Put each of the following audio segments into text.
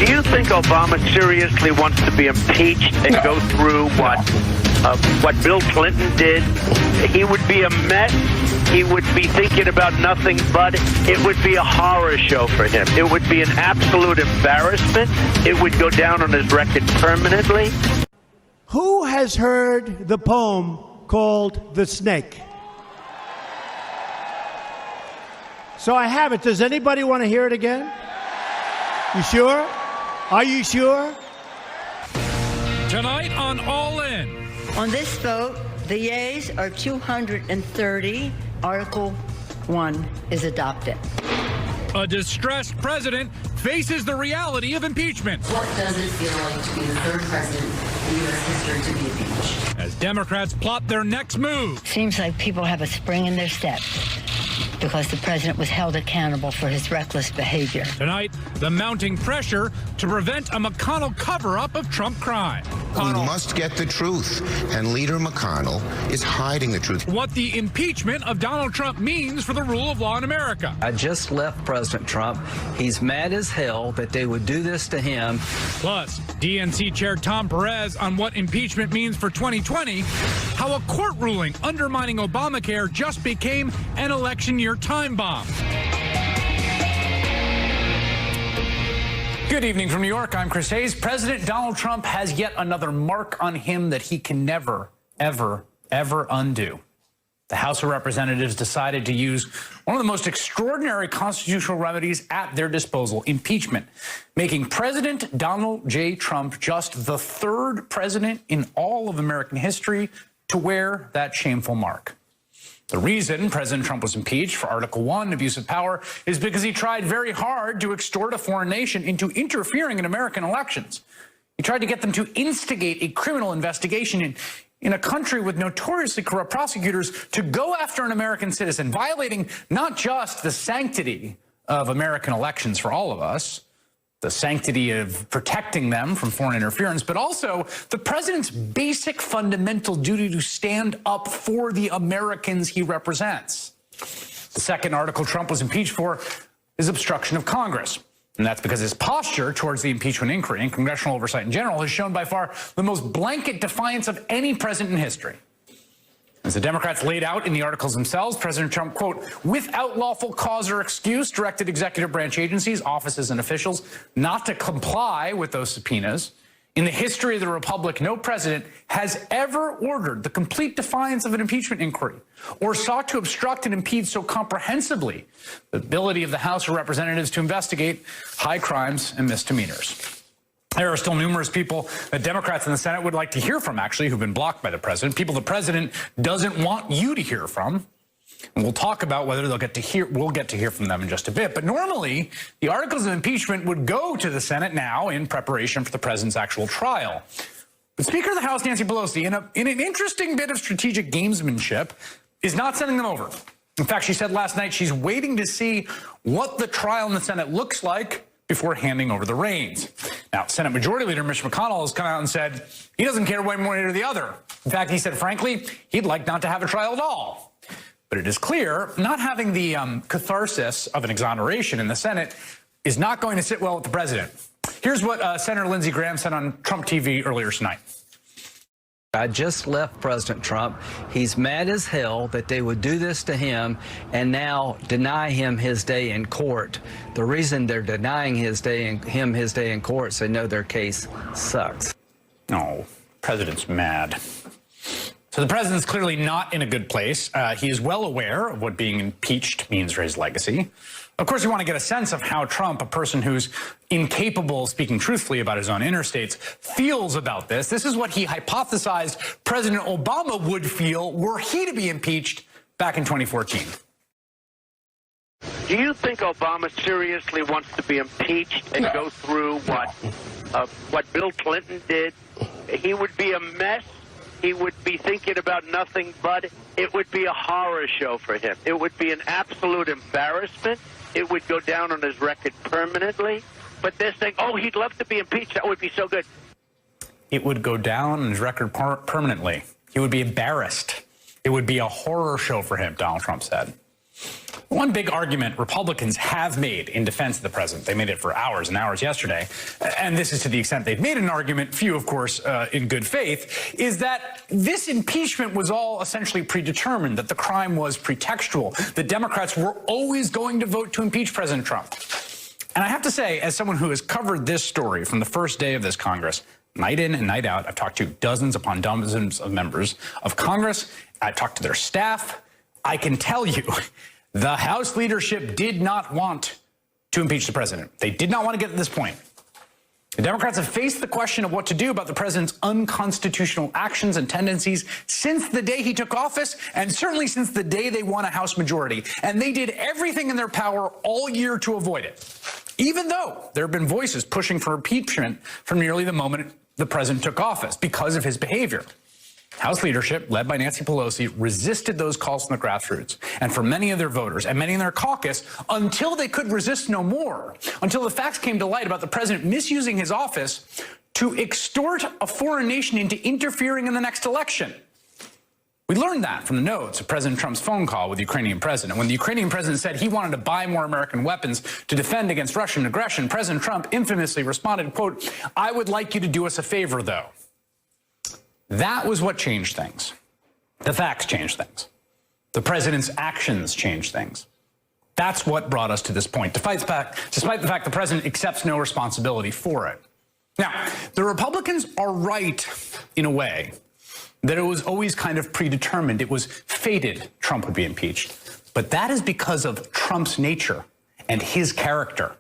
Do you think Obama seriously wants to be impeached and go through what Bill Clinton did? He would be a mess. He would be thinking about nothing but it would be a horror show for him. It would be an absolute embarrassment. It would go down on his record permanently. Who has heard the poem called The Snake? So I have it. Does anybody want to hear it again? You sure? Are you sure? Tonight on All In. On this vote, the yeas are 230. Article 1 is adopted. A distressed president faces the reality of impeachment. What does it feel like to be the third president in U.S. history to be impeached? As Democrats plot their next move. Seems like people have a spring in their step because the president was held accountable for his reckless behavior. Tonight, the mounting pressure to prevent a McConnell cover-up of Trump crime. We must get the truth, and Leader McConnell is hiding the truth. What the impeachment of Donald Trump means for the rule of law in America. I just left President Trump. He's mad as hell that they would do this to him. Plus, DNC Chair Tom Perez on what impeachment means for 2020, how a court ruling undermining Obamacare just became an election year time bomb. Good evening from New York. I'm Chris Hayes. President Donald Trump has yet another mark on him that he can never, ever, ever undo. The House of Representatives decided to use one of the most extraordinary constitutional remedies at their disposal, impeachment, making President Donald J. Trump just the third president in all of American history to wear that shameful mark. The reason President Trump was impeached for Article 1, abuse of power, is because he tried very hard to extort a foreign nation into interfering in American elections. He tried to get them to instigate a criminal investigation in a country with notoriously corrupt prosecutors to go after an American citizen, violating not just the sanctity of American elections for all of us, the sanctity of protecting them from foreign interference, but also the president's basic fundamental duty to stand up for the Americans he represents. The second article Trump was impeached for is obstruction of Congress. And that's because his posture towards the impeachment inquiry and congressional oversight in general has shown by far the most blanket defiance of any president in history. As the Democrats laid out in the articles themselves, President Trump, quote, without lawful cause or excuse, directed executive branch agencies, offices, and officials not to comply with those subpoenas. In the history of the Republic, no president has ever ordered the complete defiance of an impeachment inquiry or sought to obstruct and impede so comprehensively the ability of the House of Representatives to investigate high crimes and misdemeanors. There are still numerous people that Democrats in the Senate would like to hear from, actually, who've been blocked by the president, people the president doesn't want you to hear from. And we'll talk about whether we'll get to hear from them in just a bit. But normally, the articles of impeachment would go to the Senate now in preparation for the president's actual trial. But Speaker of the House, Nancy Pelosi, in an interesting bit of strategic gamesmanship, is not sending them over. In fact, she said last night she's waiting to see what the trial in the Senate looks like before handing over the reins. Now, Senate Majority Leader Mitch McConnell has come out and said he doesn't care one way or the other. In fact, he said, frankly, he'd like not to have a trial at all. But it is clear not having the catharsis of an exoneration in the Senate is not going to sit well with the president. Here's what Senator Lindsey Graham said on Trump TV earlier tonight. I just left President Trump. He's mad as hell that they would do this to him and now deny him his day in court. The reason they're denying his day in court is they know their case sucks. Oh, president's mad. So the president's clearly not in a good place. He is well aware of what being impeached means for his legacy. Of course, you want to get a sense of how Trump, a person who's incapable of speaking truthfully about his own interstates, feels about this. This is what he hypothesized President Obama would feel were he to be impeached back in 2014. Do you think Obama seriously wants to be impeached and go through what Bill Clinton did? He would be a mess. He would be thinking about nothing but it would be a horror show for him. It would be an absolute embarrassment. It would go down on his record permanently. But they're saying, oh, he'd love to be impeached. That would be so good. It would go down on his record permanently. He would be embarrassed. It would be a horror show for him, Donald Trump said. One big argument Republicans have made in defense of the president, they made it for hours and hours yesterday, and this is to the extent they've made an argument, few, of course, in good faith, is that this impeachment was all essentially predetermined, that the crime was pretextual, that Democrats were always going to vote to impeach President Trump. And I have to say, as someone who has covered this story from the first day of this Congress, night in and night out, I've talked to dozens upon dozens of members of Congress, I've talked to their staff, I can tell you, the House leadership did not want to impeach the president. They did not want to get to this point. The Democrats have faced the question of what to do about the president's unconstitutional actions and tendencies since the day he took office, and certainly since the day they won a House majority. And they did everything in their power all year to avoid it, even though there have been voices pushing for impeachment from nearly the moment the president took office because of his behavior. House leadership, led by Nancy Pelosi, resisted those calls from the grassroots and from many of their voters and many in their caucus until they could resist no more, until the facts came to light about the president misusing his office to extort a foreign nation into interfering in the next election. We learned that from the notes of President Trump's phone call with the Ukrainian president. When the Ukrainian president said he wanted to buy more American weapons to defend against Russian aggression, President Trump infamously responded, quote, "I would like you to do us a favor, though." That was what changed things. The facts changed things. The president's actions changed things. That's what brought us to this point, despite the fact the president accepts no responsibility for it. Now, the Republicans are right in a way that it was always kind of predetermined. It was fated Trump would be impeached. But that is because of Trump's nature and his character.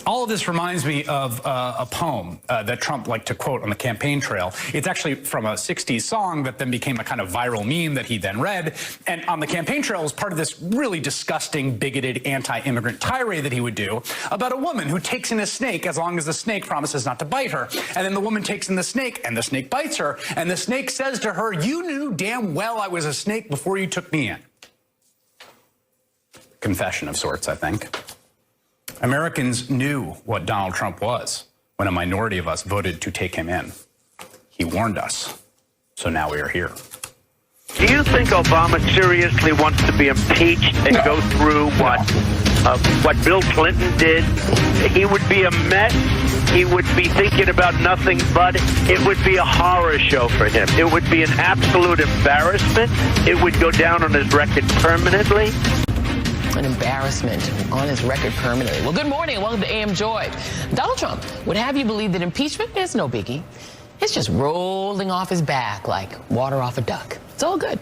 All of this reminds me of a poem that Trump liked to quote on the campaign trail. It's actually from a 60s song that then became a kind of viral meme that he then read. And on the campaign trail was part of this really disgusting, bigoted, anti-immigrant tirade that he would do about a woman who takes in a snake as long as the snake promises not to bite her. And then the woman takes in the snake and the snake bites her. And the snake says to her, "You knew damn well I was a snake before you took me in." Confession of sorts, I think. Americans knew what Donald Trump was when a minority of us voted to take him in. He warned us, so now we are here. Do you think Obama seriously wants to be impeached and go through what Bill Clinton did? He would be a mess. He would be thinking about nothing but it would be a horror show for him. It would be an absolute embarrassment. It would go down on his record permanently. An embarrassment on his record permanently. Well, good morning and welcome to AM Joy. Donald Trump would have you believe that impeachment is no biggie. It's just rolling off his back like water off a duck. It's all good.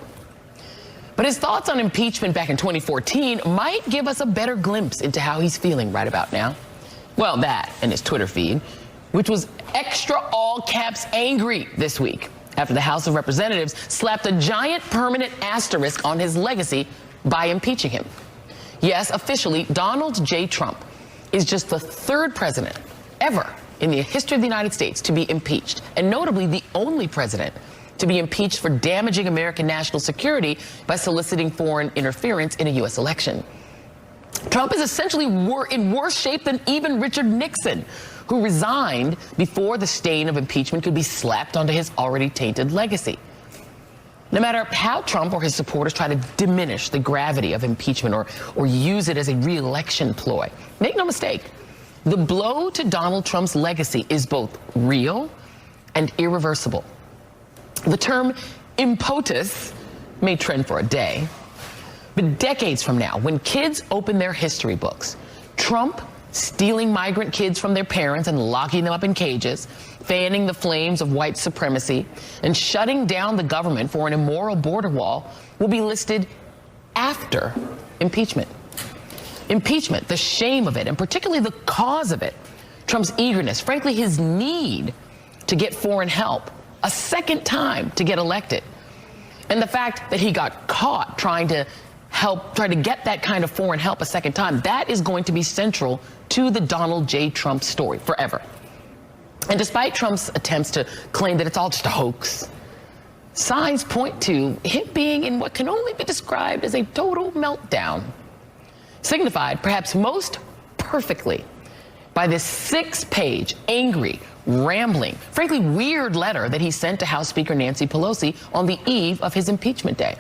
But his thoughts on impeachment back in 2014 might give us a better glimpse into how he's feeling right about now. Well, that and his Twitter feed, which was extra all caps angry this week after the House of Representatives slapped a giant permanent asterisk on his legacy by impeaching him. Yes, officially, Donald J. Trump is just the third president ever in the history of the United States to be impeached, and notably the only president to be impeached for damaging American national security by soliciting foreign interference in a U.S. election. Trump is essentially in worse shape than even Richard Nixon, who resigned before the stain of impeachment could be slapped onto his already tainted legacy. No matter how Trump or his supporters try to diminish the gravity of impeachment or use it as a re-election ploy, make no mistake, the blow to Donald Trump's legacy is both real and irreversible. The term imPOTUS may trend for a day, but decades from now, when kids open their history books, Trump stealing migrant kids from their parents and locking them up in cages, fanning the flames of white supremacy, and shutting down the government for an immoral border wall will be listed after impeachment. Impeachment, the shame of it, and particularly the cause of it, Trump's eagerness, frankly, his need to get foreign help a second time to get elected, and the fact that he got caught trying to get that kind of foreign help a second time, that is going to be central to the Donald J. Trump story forever. And despite Trump's attempts to claim that it's all just a hoax, signs point to him being in what can only be described as a total meltdown, signified perhaps most perfectly by this 6-page, angry, rambling, frankly weird letter that he sent to House Speaker Nancy Pelosi on the eve of his impeachment day.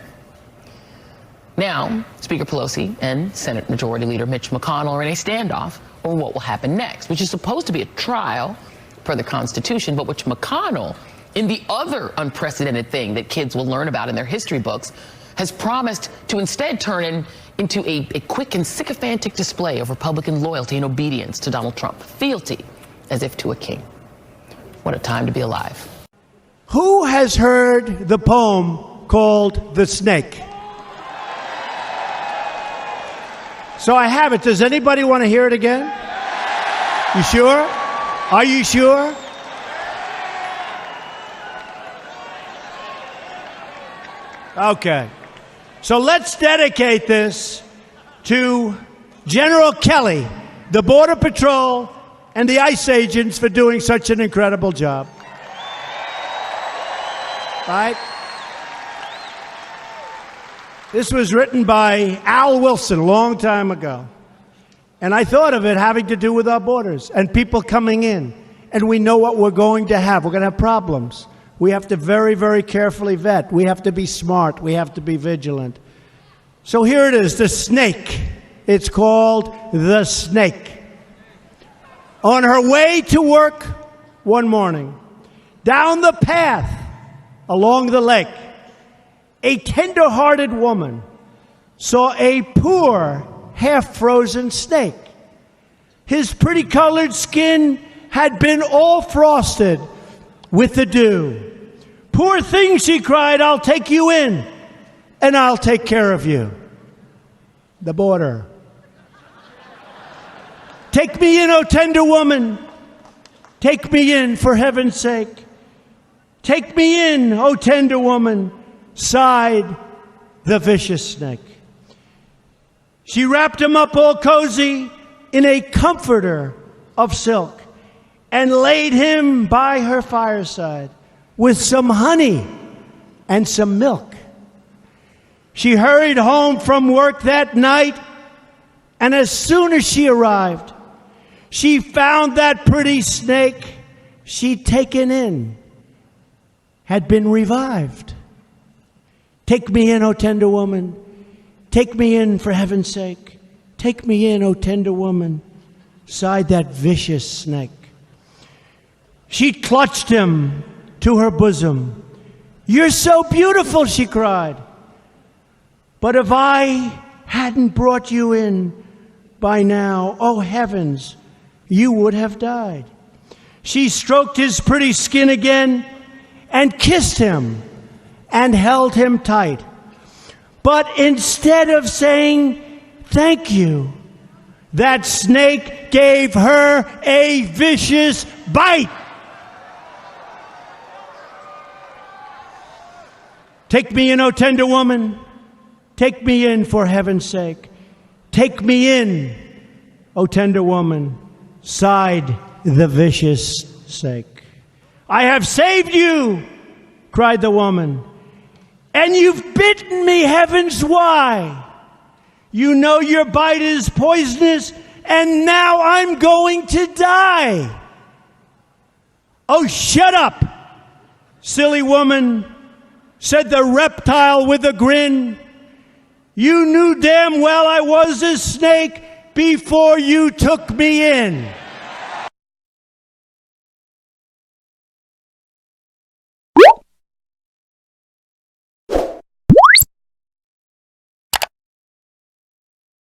Now, Speaker Pelosi and Senate Majority Leader Mitch McConnell are in a standoff over what will happen next, which is supposed to be a trial per the Constitution, but which McConnell, in the other unprecedented thing that kids will learn about in their history books, has promised to instead turn into a quick and sycophantic display of Republican loyalty and obedience to Donald Trump. Fealty, as if to a king. What a time to be alive. Who has heard the poem called The Snake? So I have it. Does anybody want to hear it again? You sure? Are you sure? Okay. So let's dedicate this to General Kelly, the Border Patrol, and the ICE agents for doing such an incredible job. Right? This was written by Al Wilson a long time ago. And I thought of it having to do with our borders and people coming in. And we know what we're going to have. We're going to have problems. We have to very, very carefully vet. We have to be smart. We have to be vigilant. So here it is, The Snake. It's called The Snake. On her way to work one morning, down the path along the lake, a tender-hearted woman saw a poor, half-frozen snake. His pretty-colored skin had been all frosted with the dew. "Poor thing," she cried, "I'll take you in, and I'll take care of you." The border. "Take me in, O tender woman. Take me in, for heaven's sake. Take me in, O tender woman," sighed the vicious snake. She wrapped him up all cozy in a comforter of silk and laid him by her fireside with some honey and some milk. She hurried home from work that night, and as soon as she arrived, she found that pretty snake she'd taken in had been revived. "Take me in, O tender woman. Take me in, for heaven's sake. Take me in, O tender woman," sighed that vicious snake. She clutched him to her bosom. "You're so beautiful," she cried. "But if I hadn't brought you in by now, oh heavens, you would have died." She stroked his pretty skin again and kissed him and held him tight. But instead of saying thank you, that snake gave her a vicious bite. "Take me in, O tender woman. Take me in, for heaven's sake. Take me in, O tender woman," sighed the vicious snake. "I have saved you," cried the woman, "and you've bitten me, heavens, why? You know your bite is poisonous, and now I'm going to die." "Oh, shut up, silly woman," said the reptile with a grin. "You knew damn well I was a snake before you took me in."